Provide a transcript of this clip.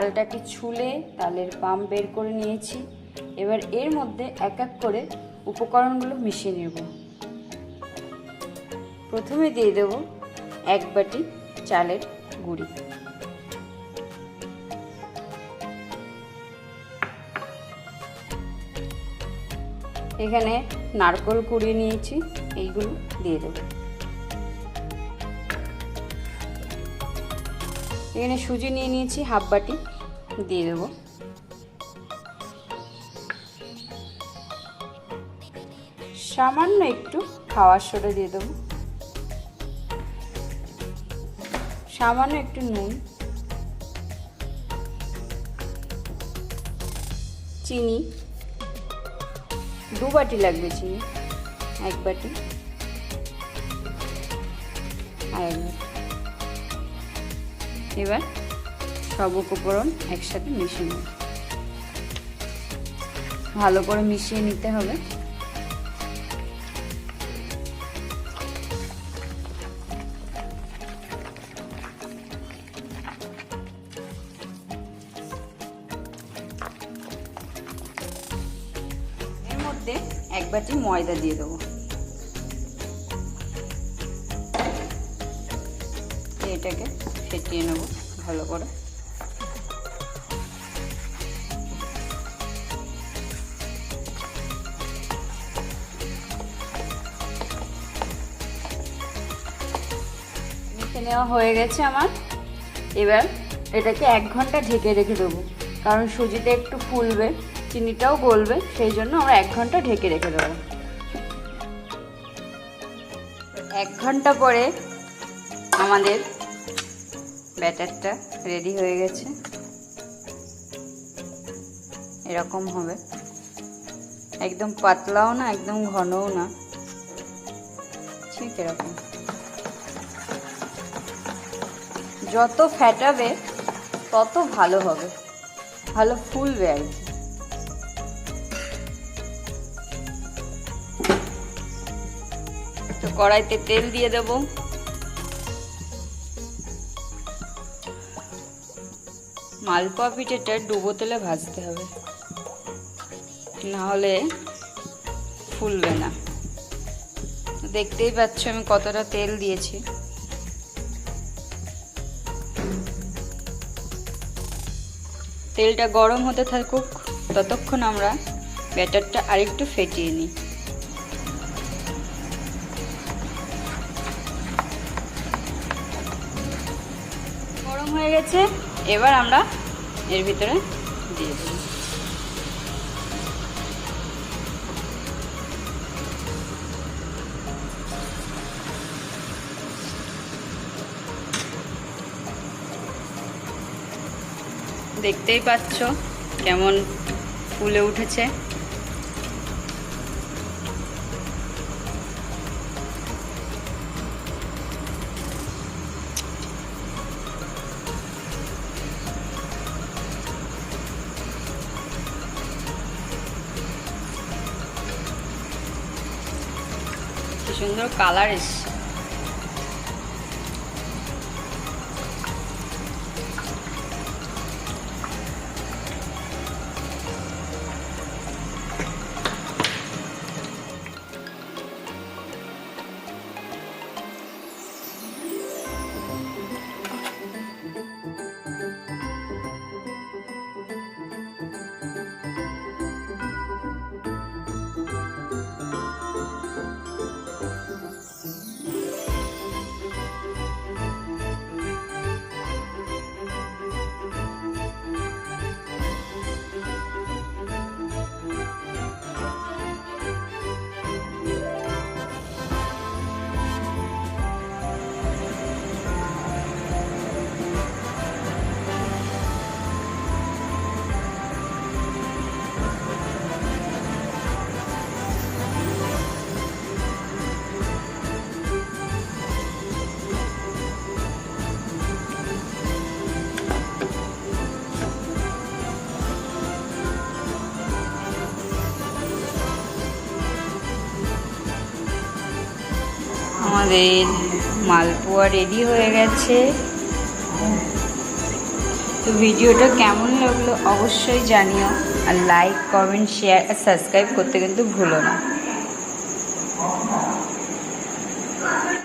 তালটাকে ছুলে তালের পাম্প বের করে নিয়েছি। এবার এর মধ্যে এক এক করে উপকরণগুলো মিশিয়ে নেব। প্রথমে দিয়ে দেব 1 বাটি চালের গুঁড়ি, এখানে নারকেল কুড়িয়ে নিয়েছি, এইগুলো দিয়ে দেব। এখানে সুজি নিয়ে নিয়েছি হাফ বাটি, দিয়ে দেব। সামান্য একটু খাওয়ার সোডা দিয়ে দেব, সামান্য একটু নুন, চিনি 2 বাটি লাগবে, চিনি 1 বাটি আর 1 বাটি। এবার সব উপকরণ একসাথে মিশিয়ে নেব, ভালো করে মিশিয়ে নিতে হবে। এর মধ্যে 1 বাটি ময়দা দিয়ে দেবো, এটাকে ফেটিয়ে নেব ভালো করে। মেখে নেওয়া হয়ে গেছে আমার। এবার এটাকে 1 ঘন্টা ঢেকে রেখে দেবো, কারণ সুজিতে একটু ফুলবে, চিনিটাও গলবে, সেই জন্য আমরা 1 ঘন্টা ঢেকে রেখে দেবো। 1 ঘন্টা পরে আমাদের ব্যাটারটা রেডি হয়ে গেছে। এরকম হবে, একদম পাতলাও না একদম ঘনও না, ঠিক এরকম। যত ফ্যাটাবে তত ভালো হবে, ভালো ফুলবে আর কি। তো কড়াইতে তেল দিয়ে দেব, মালপোয়া পিঠাটা ডুবো তেলে ভাজতে হবে, না হলে ফুলবে না। দেখতেই পাচ্ছ আমি কতটা তেল দিয়েছি। তেলটা গরম হতে থাকুক, ততক্ষণ আমরা ব্যাটারটা আরেকটু ফেটিয়ে নিই। গরম হয়ে গেছে, এবার আমরা এর ভিতরে দিয়ে দেব। দেখতেই পাচ্ছ কেমন ফুলে উঠেছে। কি সুন্দর কালার এসছে। আমাদের মালপোয়া রেডি হয়ে গেছে। তো ভিডিওটা কেমন লাগলো অবশ্যই জানিও, আর লাইক কমেন্ট শেয়ার আর সাবস্ক্রাইব করতে কিন্তু ভুলো না।